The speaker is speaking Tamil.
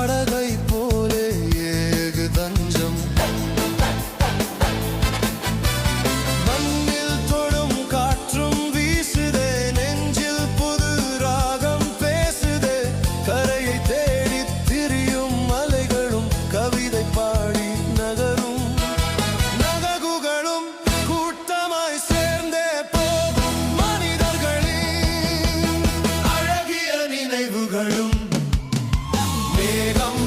படகை போலே ஏகு தஞ்சம் மண்ணில் தொடும் காற்றும் வீசுதே நெஞ்சில் புது ராகம் பேசுதே கரையை தேடி திரியும் மலைகளும் கவிதை பாடி நகரும் நககுகளும் கூட்டமாய் சேர்ந்தே போகும் மனிதர்களின் அழகிய நினைவுகளும் மேகம்